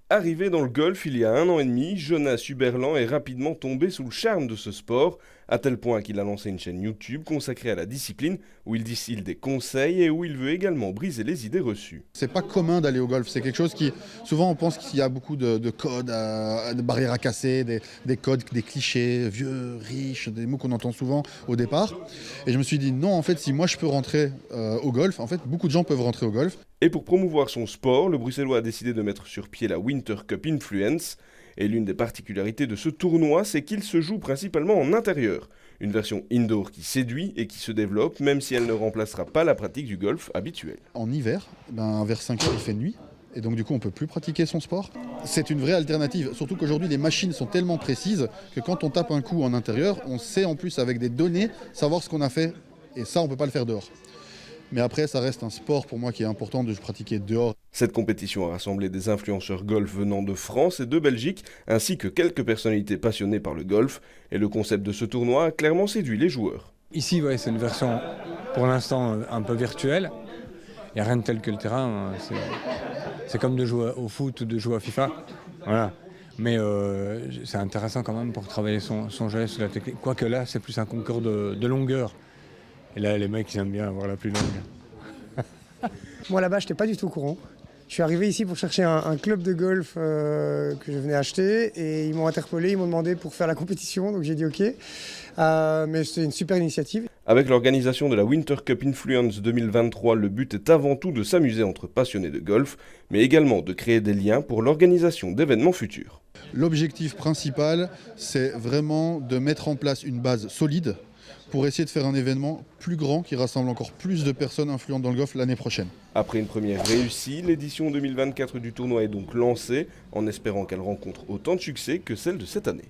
Arrivé dans le golf il y a 1 an et demi, Jonas Huberland est rapidement tombé sous le charme de ce sport, à tel point qu'il a lancé une chaîne YouTube consacrée à la discipline, où il distille des conseils et où il veut également briser les idées reçues. C'est pas commun d'aller au golf, c'est quelque chose qui, souvent on pense qu'il y a beaucoup de codes, de barrières à casser, des codes, des clichés, vieux, riches, des mots qu'on entend souvent au départ. Et je me suis dit non, en fait, si moi je peux rentrer au golf, en fait, beaucoup de gens peuvent rentrer au golf. Et pour promouvoir son sport, le Bruxellois a décidé de mettre sur pied la Winter Cup Influence. Et l'une des particularités de ce tournoi, c'est qu'il se joue principalement en intérieur. Une version indoor qui séduit et qui se développe, même si elle ne remplacera pas la pratique du golf habituel. En hiver, vers 5 heures, il fait nuit. Et donc du coup, on ne peut plus pratiquer son sport. C'est une vraie alternative, surtout qu'aujourd'hui, les machines sont tellement précises que quand on tape un coup en intérieur, on sait en plus avec des données savoir ce qu'on a fait. Et ça, on ne peut pas le faire dehors. Mais après, ça reste un sport pour moi qui est important de pratiquer dehors. Cette compétition a rassemblé des influenceurs golf venant de France et de Belgique, ainsi que quelques personnalités passionnées par le golf. Et le concept de ce tournoi a clairement séduit les joueurs. Ici, ouais, c'est une version pour l'instant un peu virtuelle. Il n'y a rien de tel que le terrain. C'est comme de jouer au foot ou de jouer à FIFA. Voilà. Mais c'est intéressant quand même pour travailler son geste, la technique. Quoique là, c'est plus un concours de longueur. Et là, les mecs, ils aiment bien avoir la plus longue. Moi, là-bas, je n'étais pas du tout au courant. Je suis arrivé ici pour chercher un club de golf que je venais acheter et ils m'ont interpellé, ils m'ont demandé pour faire la compétition, donc j'ai dit OK. Mais c'est une super initiative. Avec l'organisation de la Winter Cup Influence 2023, le but est avant tout de s'amuser entre passionnés de golf, mais également de créer des liens pour l'organisation d'événements futurs. L'objectif principal, c'est vraiment de mettre en place une base solide pour essayer de faire un événement plus grand qui rassemble encore plus de personnes influentes dans le golf l'année prochaine. Après une première réussie, l'édition 2024 du tournoi est donc lancée, en espérant qu'elle rencontre autant de succès que celle de cette année.